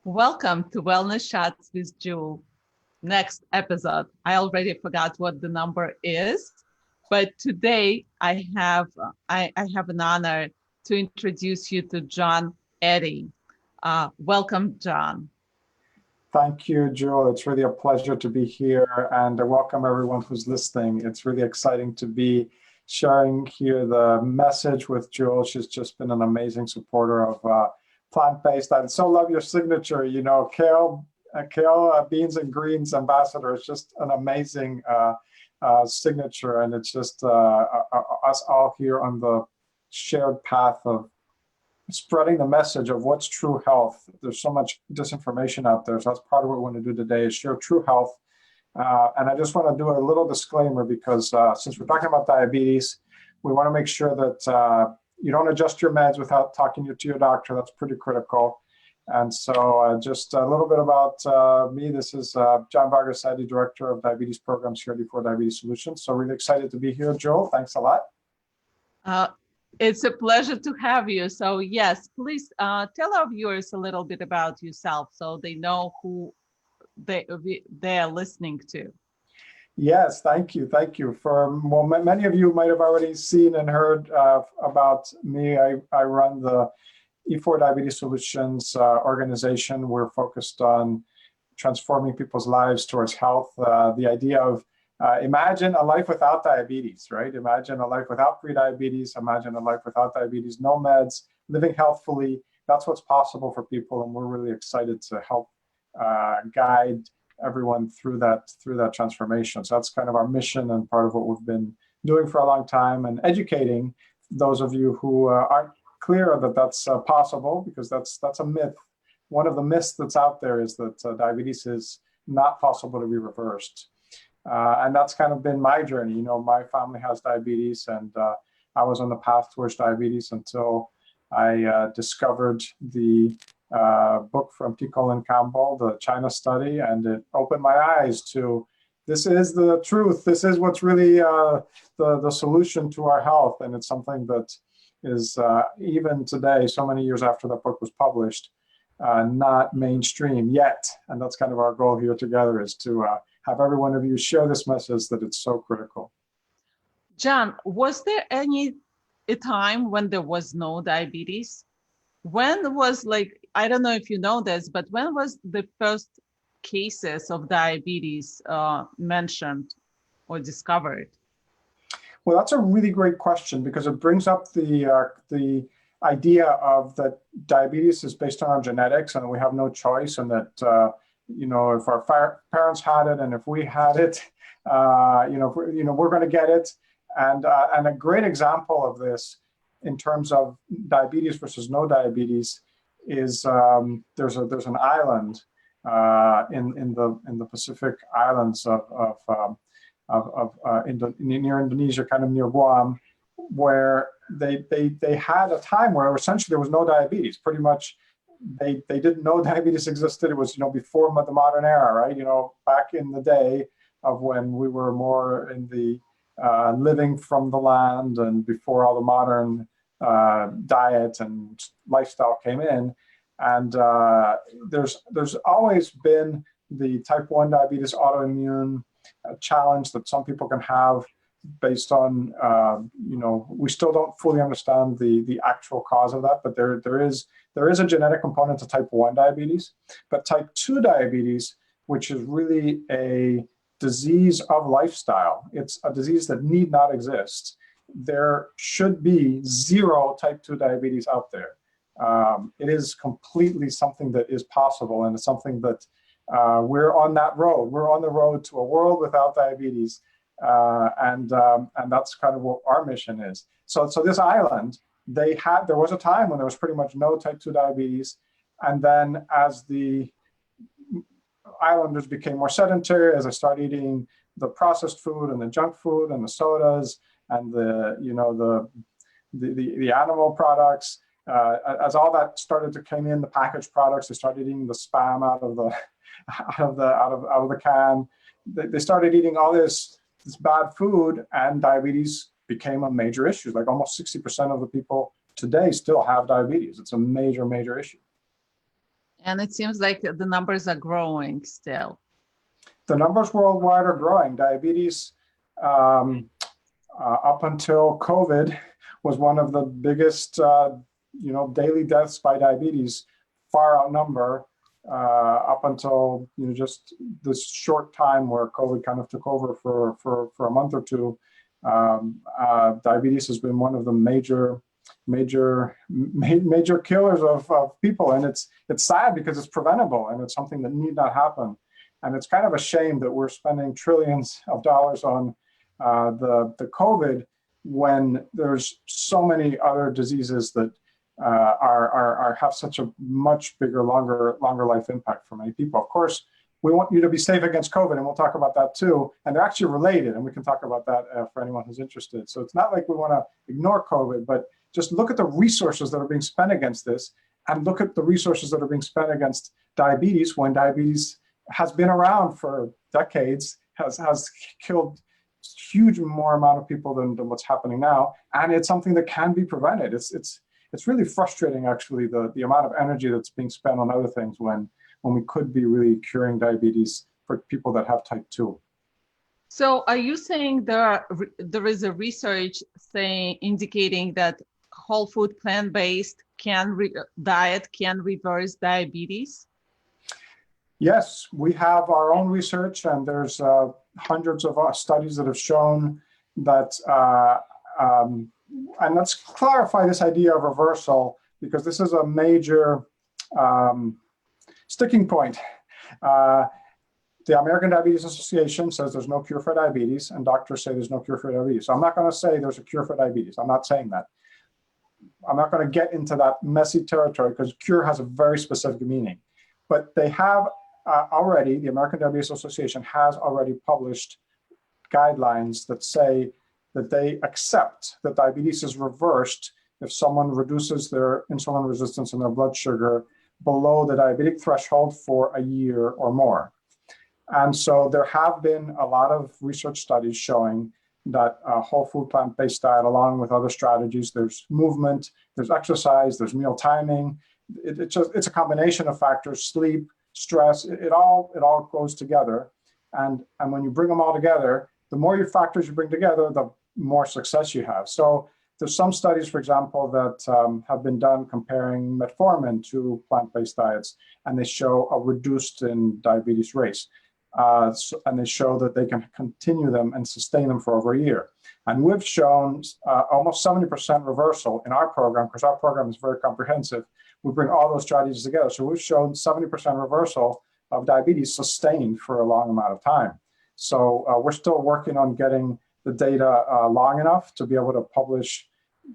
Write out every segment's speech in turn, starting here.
Welcome to Wellness Shots with Jewel. Next episode. I already forgot what the number is, but today I have an honor to introduce you to John Eddy. Welcome, John. Thank you, Jewel. It's really a pleasure to be here, and I welcome everyone who's listening. It's really exciting to be sharing here the message with Jewel. She's just been an amazing supporter of plant-based. I so love your signature. You know, kale, beans and greens ambassador. It's just an amazing signature, and it's just us all here on the shared path of spreading the message of what's true health. There's so much disinformation out there, so that's part of what we want to do today is share true health. And I just want to do a little disclaimer because since we're talking about diabetes, we want to make sure that you don't adjust your meds without talking to your doctor. That's pretty critical. And so just a little bit about me. This is John Vargas Eddy, Director of Diabetes Programs here at E4 Diabetes Solutions. So really excited to be here, Joel. Thanks a lot. It's a pleasure to have you. So yes, please tell our viewers a little bit about yourself so they know who they are listening to. Yes, thank you. Thank you. Many of you might have already seen and heard about me. I run the E4 Diabetes Solutions organization. We're focused on transforming people's lives towards health. The idea of imagine a life without diabetes, right? Imagine a life without prediabetes. Imagine a life without diabetes, no meds, living healthfully. That's what's possible for people, and we're really excited to help guide everyone through that transformation. So that's kind of our mission and part of what we've been doing for a long time, and educating those of you who aren't clear that that's possible, because that's a myth. One of the myths that's out there is that diabetes is not possible to be reversed. And that's kind of been my journey. You know, my family has diabetes, and I was on the path towards diabetes until I discovered the book from Tico and Campbell, the China study, and it opened my eyes to this is the truth. This is what's really the solution to our health, and it's something that is even today, so many years after the book was published, not mainstream yet. And that's kind of our goal here together, is to have every one of you share this message that it's so critical. John, was there a time when there was no diabetes? When was, like, I don't know if you know this, but when was the first cases of diabetes mentioned or discovered? Well, that's a really great question, because it brings up the idea of that diabetes is based on our genetics and we have no choice, and that you know, if our parents had it and if we had it, we're going to get it. And a great example of this in terms of diabetes versus no diabetes is there's an island in the Pacific Islands near Indonesia, kind of near Guam, where they had a time where essentially there was no diabetes. Pretty much, they didn't know diabetes existed. It was, you know, before the modern era, right? You know, back in the day of when we were more in the living from the land, and before all the modern diet and lifestyle came in. And there's always been the type 1 diabetes autoimmune challenge that some people can have based on, we still don't fully understand the actual cause of that, but there is a genetic component to type 1 diabetes. But type 2 diabetes, which is really a disease of lifestyle, it's a disease that need not exist. There should be zero type 2 diabetes out there. It is completely something that is possible, and it's something that we're on that road. We're on the road to a world without diabetes, and that's kind of what our mission is. So this island, there was a time when there was pretty much no type 2 diabetes, and then as the islanders became more sedentary, as they started eating the processed food and the junk food and the sodas and the animal products, as all that started to come in, the packaged products, they started eating the spam out of the can. They started eating all this bad food, and diabetes became a major issue. Like almost 60% of the people today still have diabetes. It's a major, major issue. And it seems like the numbers are growing still. The numbers worldwide are growing. Diabetes, up until COVID, was one of the biggest, daily deaths by diabetes, far outnumber up until just this short time where COVID kind of took over for a month or two. Diabetes has been one of the major killers of people, and it's sad because it's preventable and it's something that need not happen. And it's kind of a shame that we're spending trillions of dollars on the COVID when there's so many other diseases that have such a much bigger, longer life impact for many people. Of course, we want you to be safe against COVID, and we'll talk about that too. And they're actually related, and we can talk about that for anyone who's interested. So it's not like we want to ignore COVID, but just look at the resources that are being spent against this, and look at the resources that are being spent against diabetes when diabetes has been around for decades, has killed huge more amount of people than what's happening now, and it's something that can be prevented. It's really frustrating, actually, the amount of energy that's being spent on other things when we could be really curing diabetes for people that have type 2. So are you saying there is a research indicating that whole food plant-based diet can reverse diabetes? Yes, we have our own research, and there's hundreds of studies that have shown that, and let's clarify this idea of reversal, because this is a major sticking point. The American Diabetes Association says there's no cure for diabetes, and doctors say there's no cure for diabetes. So I'm not going to say there's a cure for diabetes. I'm not saying that. I'm not going to get into that messy territory because cure has a very specific meaning. But they have already, the American Diabetes Association has already published guidelines that say that they accept that diabetes is reversed if someone reduces their insulin resistance and their blood sugar below the diabetic threshold for a year or more. And so there have been a lot of research studies showing that a whole food plant-based diet, along with other strategies, there's movement, there's exercise, there's meal timing. It's a combination of factors, sleep, stress, it all goes together. And when you bring them all together, the more your factors you bring together, the more success you have. So there's some studies, for example, that have been done comparing metformin to plant-based diets, and they show a reduced in diabetes rates. And they show that they can continue them and sustain them for over a year. And we've shown almost 70% reversal in our program, because our program is very comprehensive. We bring all those strategies together. So we've shown 70% reversal of diabetes sustained for a long amount of time. So we're still working on getting the data long enough to be able to publish,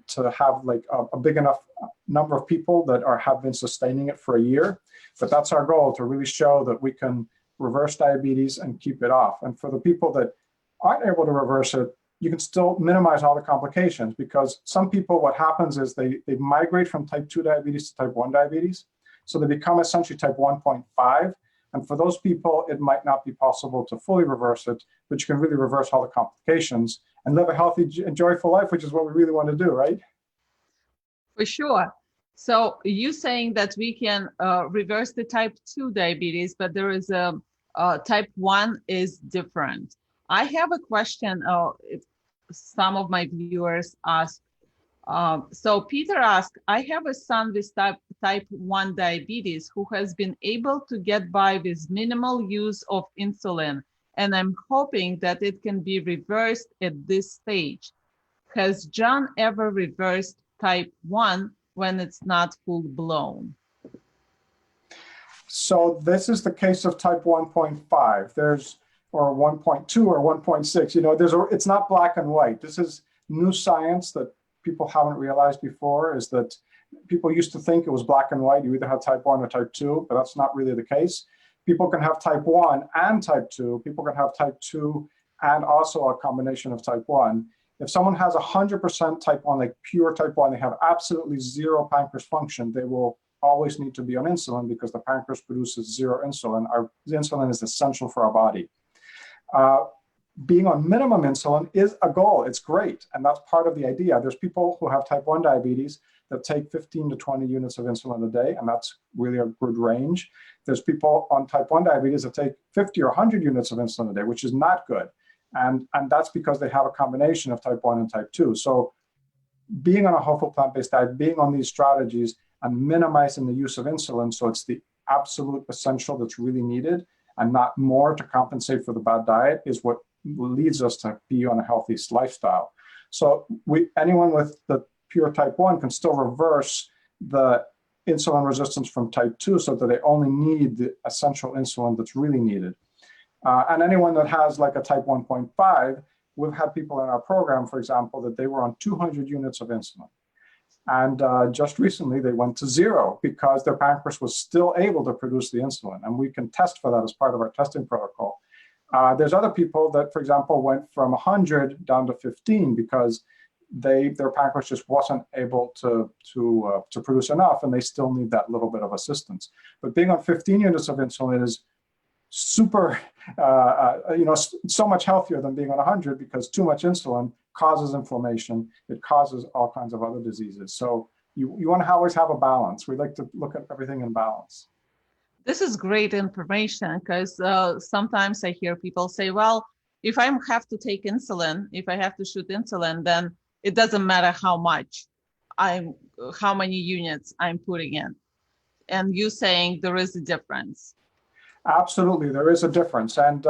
to have like a big enough number of people that have been sustaining it for a year. But that's our goal, to really show that we can reverse diabetes and keep it off. And for the people that aren't able to reverse it, you can still minimize all the complications, because some people, what happens is they migrate from type 2 diabetes to type 1 diabetes. So they become essentially type 1.5. And for those people, it might not be possible to fully reverse it, but you can really reverse all the complications and live a healthy and joyful life, which is what we really want to do, right? For sure. So you saying that we can reverse the type 2 diabetes, but there is type 1 is different. I have a question. If some of my viewers ask. So Peter asked, I have a son with type 1 diabetes who has been able to get by with minimal use of insulin, and I'm hoping that it can be reversed at this stage. Has John ever reversed type 1 when it's not full blown? So this is the case of type 1.5. Or 1.2 or 1.6. It's not black and white. This is new science that people haven't realized before, is that people used to think it was black and white. You either have type 1 or type 2, but that's not really the case. People can have type 1 and type 2. People can have type 2 and also a combination of type 1. If someone has 100% type 1, like pure type 1, they have absolutely zero pancreas function, they will always need to be on insulin, because the pancreas produces zero insulin. The insulin is essential for our body. Being on minimum insulin is a goal. It's great. And that's part of the idea. There's people who have type 1 diabetes that take 15 to 20 units of insulin a day, and that's really a good range. There's people on type 1 diabetes that take 50 or 100 units of insulin a day, which is not good. And that's because they have a combination of type 1 and type 2. So being on a whole food plant-based diet, being on these strategies and minimizing the use of insulin, so it's the absolute essential that's really needed and not more to compensate for the bad diet, is what leads us to be on a healthy lifestyle. So anyone with the pure type 1 can still reverse the insulin resistance from type 2 so that they only need the essential insulin that's really needed. And anyone that has like a type 1.5, we've had people in our program, for example, that they were on 200 units of insulin. And just recently they went to 0 because their pancreas was still able to produce the insulin. And we can test for that as part of our testing protocol. There's other people that, for example, went from 100 down to 15 because their pancreas just wasn't able to produce enough, and they still need that little bit of assistance. But being on 15 units of insulin is super, so much healthier than being on 100, because too much insulin causes inflammation. It causes all kinds of other diseases. So you want to always have a balance. We like to look at everything in balance. This is great information, because sometimes I hear people say, well, if I have to take insulin, if I have to shoot insulin, then it doesn't matter how many units I'm putting in. And you saying there is a difference. Absolutely, there is a difference. And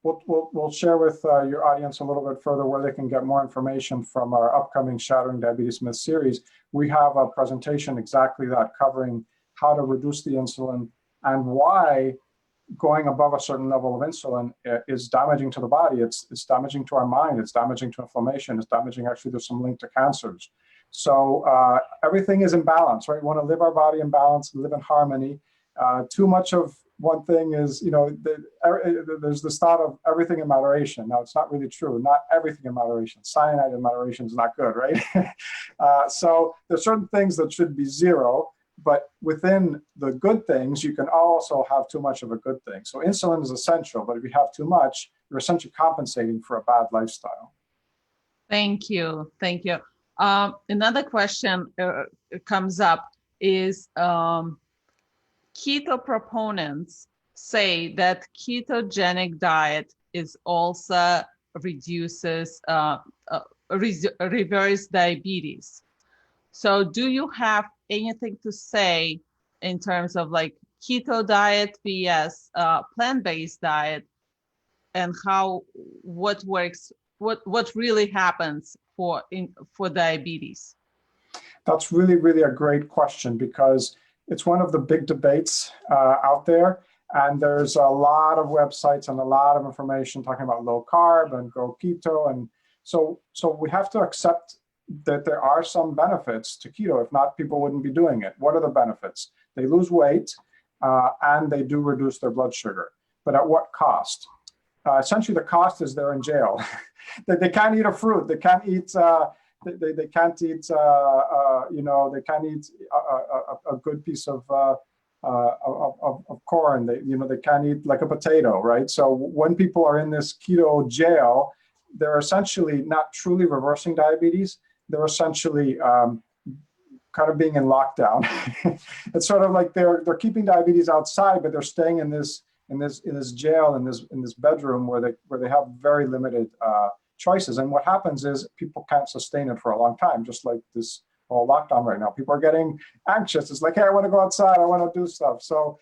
we'll share with your audience a little bit further where they can get more information from our upcoming Shattering Diabetes Myths series. We have a presentation exactly that, covering how to reduce the insulin and why going above a certain level of insulin is damaging to the body. It's damaging to our mind. It's damaging to inflammation. It's damaging, actually, there's some link to cancers. So everything is in balance, right? We want to live our body in balance, live in harmony. Too much of one thing is, there's this thought of everything in moderation. Now, it's not really true. Not everything in moderation. Cyanide in moderation is not good, right? So there's certain things that should be 0. But within the good things, you can also have too much of a good thing. So insulin is essential, but if you have too much, you're essentially compensating for a bad lifestyle. Thank you. Thank you. Another question comes up is keto proponents say that ketogenic diet is also reduces reverse diabetes. So do you have anything to say in terms of like keto diet vs plant-based diet, and what works, what really happens for diabetes? That's really, really a great question, because it's one of the big debates out there. And there's a lot of websites and a lot of information talking about low carb and go keto. And so we have to accept that there are some benefits to keto. If not, people wouldn't be doing it. What are the benefits? They lose weight and they do reduce their blood sugar. But at what cost? Essentially, the cost is they're in jail. They can't eat a fruit. They can't eat. They can't eat. They can't eat a good piece of corn. They can't eat like a potato, right? So when people are in this keto jail, they're essentially not truly reversing diabetes. They're essentially kind of being in lockdown. It's sort of like they're keeping diabetes outside, but they're staying in this jail, in this bedroom where they have very limited choices. And what happens is people can't sustain it for a long time, just like this whole lockdown right now. People are getting anxious. It's like, hey, I want to go outside. I want to do stuff. So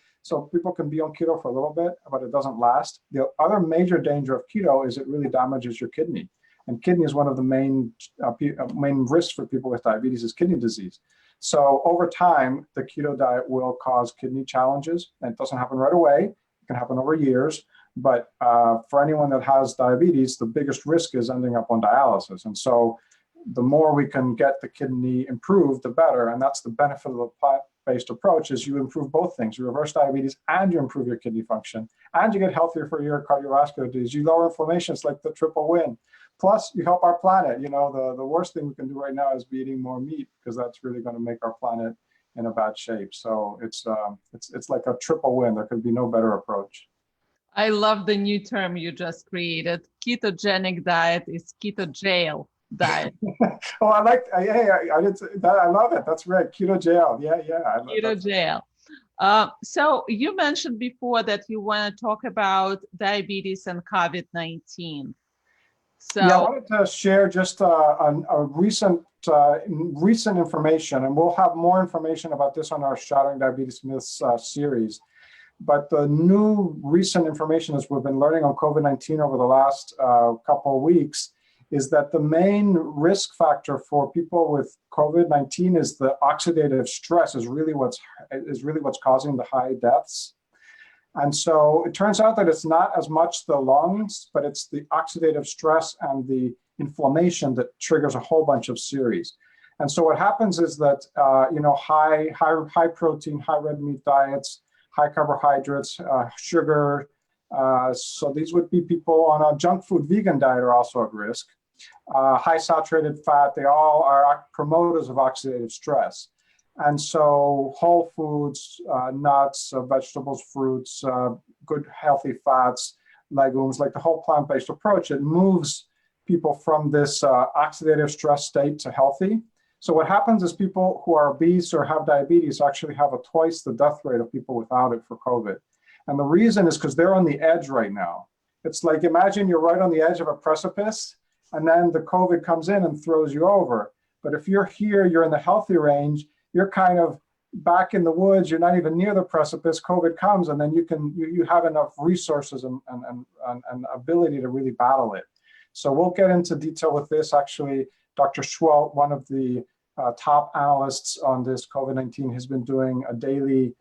people can be on keto for a little bit, but it doesn't last. The other major danger of keto is it really damages your kidney. And kidney is one of the main risks for people with diabetes, is kidney disease. So over time, the keto diet will cause kidney challenges. And it doesn't happen right away. It can happen over years. But for anyone that has diabetes, the biggest risk is ending up on dialysis. And so the more we can get the kidney improved, the better. And that's the benefit of the plant-based approach, is you improve both things. You reverse diabetes and you improve your kidney function. And you get healthier for your cardiovascular disease. You lower inflammation. It's like the triple win. Plus, you help our planet. The worst thing we can do right now is be eating more meat, because that's really going to make our planet in a bad shape. So it's like a triple win. There could be no better approach. I love the new term you just created. Ketogenic diet is keto jail. diet. Oh, I did that. I love it. That's right. Keto jail. Yeah, yeah. Keto jail. So you mentioned before that you want to talk about diabetes and COVID-19. Yeah, I So wanted to share just a recent information, and we'll have more information about this on our Shattering Diabetes Myths series. But the new recent information, as we've been learning on COVID-19 over the last couple of weeks, is that the main risk factor for people with COVID-19 is the oxidative stress is really what's causing the high deaths. And so it turns out that it's not as much the lungs, but it's the oxidative stress and the inflammation that triggers a whole bunch of series. And so what happens is that high protein, high red meat diets, high carbohydrates, sugar. So these would be people on a junk food vegan diet are also at risk. High saturated fat, they all are promoters of oxidative stress. And so whole foods, nuts, vegetables, fruits, good healthy fats, legumes, like the whole plant-based approach, it moves people from this oxidative stress state to healthy. So what happens is people who are obese or have diabetes actually have twice the death rate of people without it for COVID. And the reason is because they're on the edge right now. It's like, imagine you're right on the edge of a precipice, and then the COVID comes in and throws you over. But if you're here, you're in the healthy range, you're kind of back in the woods, you're not even near the precipice, COVID comes, and then you have enough resources and ability to really battle it. So we'll get into detail with this. Actually, Dr. Schwelt, one of the top analysts on this COVID-19, has been doing a daily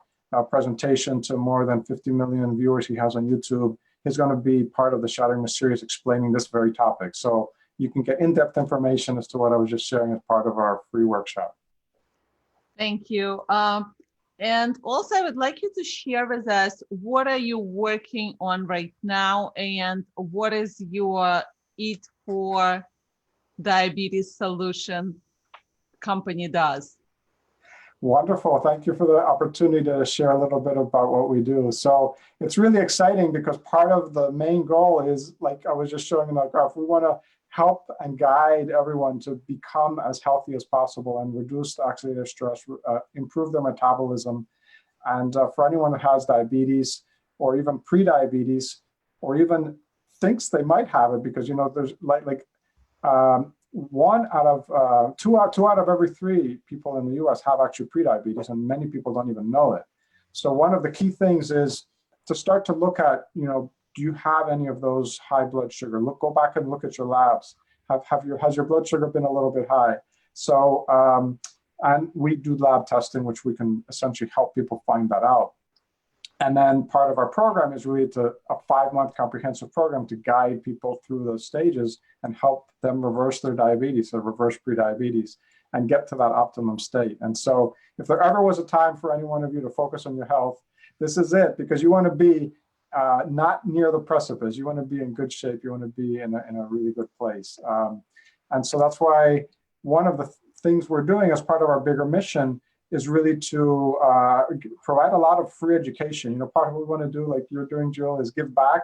presentation to more than 50 million viewers he has on YouTube. He's going to be part of the Shattering the Series explaining this very topic. So you can get in-depth information as to what I was just sharing as part of our free workshop. thank you. And also I would like you to share with us, what are you working on right now, and what is your Eat for Diabetes solution company does? Wonderful. Thank you for the opportunity to share a little bit about what we do. So it's really exciting because part of the main goal is, like I was just showing in that graph, we want to help and guide everyone to become as healthy as possible and reduce the oxidative stress, improve their metabolism. And for anyone that has diabetes or even pre-diabetes, or even thinks they might have it, because, there's two out of every three people in the US have actually pre-diabetes, and many people don't even know it. So one of the key things is to start to look at, do you have any of those high blood sugar? Go back and look at your labs. Has your blood sugar been a little bit high? So, and we do lab testing, which we can essentially help people find that out. And then part of our program is really a 5-month comprehensive program to guide people through those stages and help them reverse their diabetes, or reverse prediabetes, and get to that optimum state. And so if there ever was a time for any one of you to focus on your health, this is it, because you want to be not near the precipice. You want to be in good shape. You want to be in a really good place. And so that's why one of the things we're doing as part of our bigger mission is really to provide a lot of free education. Part of what we want to do, like you're doing, Jill, is give back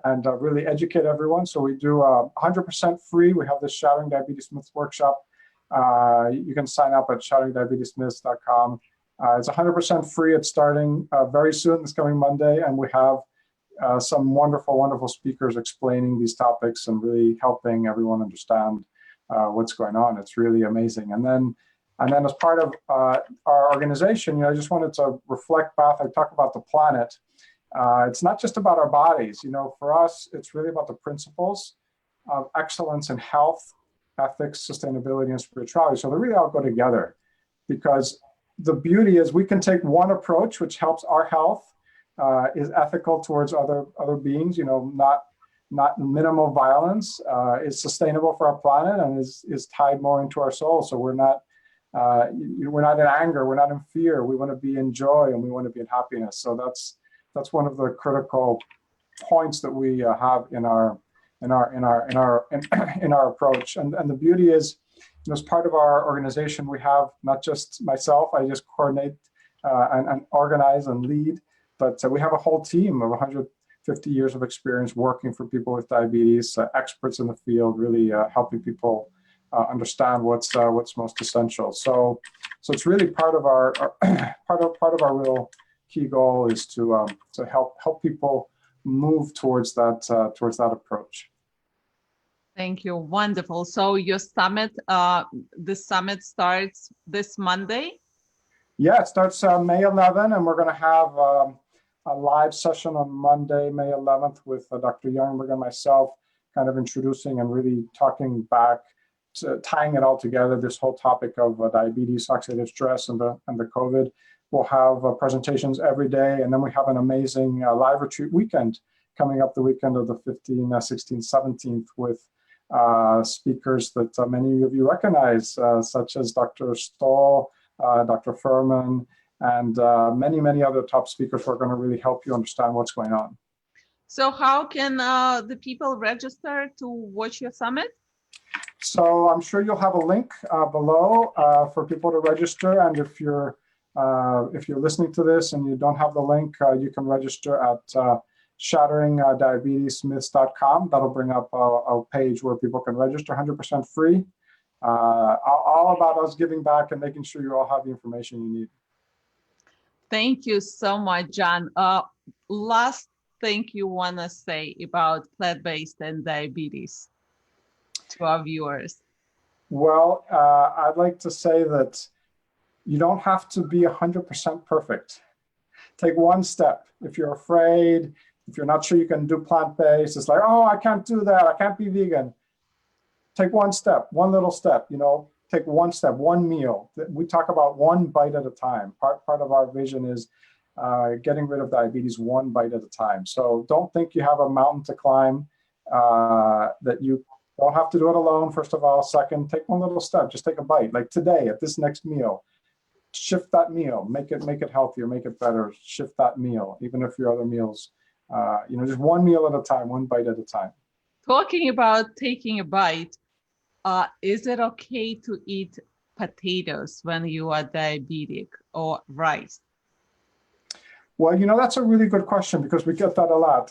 and really educate everyone. So we do 100% free. We have this Shattering Diabetes Myths workshop. You can sign up at shatteringdiabetesmyths.com. It's 100% free. It's starting very soon, this coming Monday, and we have some wonderful, wonderful speakers explaining these topics and really helping everyone understand what's going on. It's really amazing. And then as part of our organization, I just wanted to reflect back. I talk about the planet. It's not just about our bodies. For us, it's really about the principles of excellence in health, ethics, sustainability, and spirituality. So they really all go together, because the beauty is we can take one approach, which helps our health, is ethical towards other beings, not minimal violence, is sustainable for our planet, and is tied more into our soul. So we're not in anger, we're not in fear. We want to be in joy, and we want to be in happiness. So that's one of the critical points that we have in our approach. And the beauty is, as part of our organization, we have not just myself. I just coordinate and organize and lead, but we have a whole team of 150 years of experience working for people with diabetes, experts in the field, really helping people understand what's most essential. So it's really part of our part of our real key goal is to help people move towards that approach. Thank you. Wonderful. So your summit, the summit starts this Monday? Yeah, it starts May 11, and we're going to have a live session on Monday, May 11th, with Dr. Youngberg and myself, kind of introducing and really talking back, tying it all together, this whole topic of diabetes, oxidative stress, and the COVID. We'll have presentations every day, and then we have an amazing live retreat weekend coming up the weekend of the 15th, 16th, 17th with speakers that many of you recognize, such as Dr. Stoll, Dr. Furman, and many other top speakers who are going to really help you understand what's going on. So how can the people register to watch your summit? So I'm sure you'll have a link below for people to register. And if you're listening to this and you don't have the link, you can register at shatteringdiabetesmyths.com. That'll bring up a page where people can register 100% free. All about us giving back and making sure you all have the information you need. Thank you so much, John. Last thing you want to say about plant-based and diabetes to our viewers? Well, I'd like to say that you don't have to be 100% perfect. Take one step. If you're afraid, if you're not sure you can do plant-based, it's like, oh, I can't do that. I can't be vegan. Take one step, one little step, take one step, one meal. We talk about one bite at a time. Part of our vision is getting rid of diabetes one bite at a time. So don't think you have a mountain to climb, that you don't have to do it alone, first of all. Second, take one little step, just take a bite. Like today at this next meal, shift that meal, make it healthier, make it better, shift that meal, even if your other meals, just one meal at a time, one bite at a time. Talking about taking a bite, is it okay to eat potatoes when you are diabetic or rice? Well, that's a really good question because we get that a lot.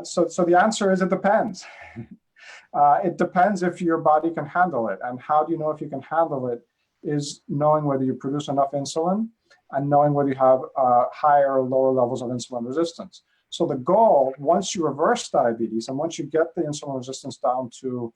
So the answer is it depends. It depends if your body can handle it. And how do you know if you can handle it is knowing whether you produce enough insulin and knowing whether you have higher or lower levels of insulin resistance. So the goal, once you reverse diabetes and once you get the insulin resistance down to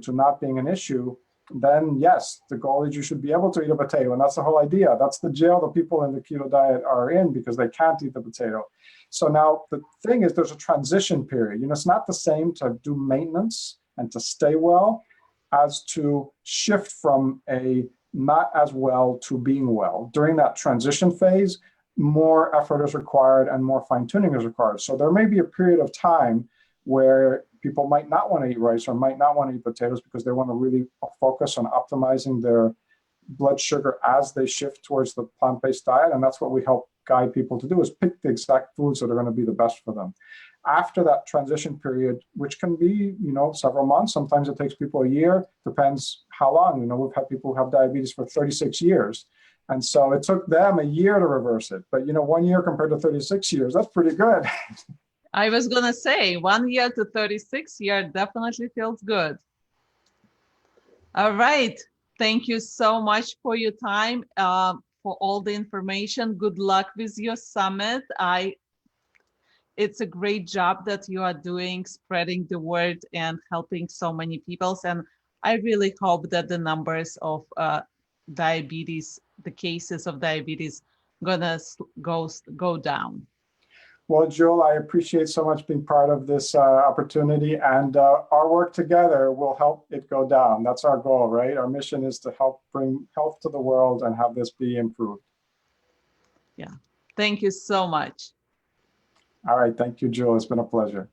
not being an issue, then yes, the goal is you should be able to eat a potato. And that's the whole idea. That's the jail the people in the keto diet are in because they can't eat the potato. So now the thing is there's a transition period. It's not the same to do maintenance and to stay well as to shift from a not as well to being well. During that transition phase, more effort is required and more fine-tuning is required. So there may be a period of time where people might not want to eat rice or might not want to eat potatoes because they want to really focus on optimizing their blood sugar as they shift towards the plant-based diet. And that's what we help guide people to do, is pick the exact foods that are going to be the best for them. After that transition period, which can be, several months, sometimes it takes people a year, depends how long. We've had people who have diabetes for 36 years. And so it took them a year to reverse it. But, 1 year compared to 36 years, that's pretty good. I was going to say 1 year to 36 years definitely feels good. All right. Thank you so much for your time, for all the information. Good luck with your summit. It's a great job that you are doing, spreading the word and helping so many people. And I really hope that the numbers of diabetes, the cases of diabetes, gonna go down. Well, Joel, I appreciate so much being part of this opportunity, and our work together will help it go down. That's our goal, right? Our mission is to help bring health to the world and have this be improved. Yeah. Thank you so much. All right. Thank you, Joel. It's been a pleasure.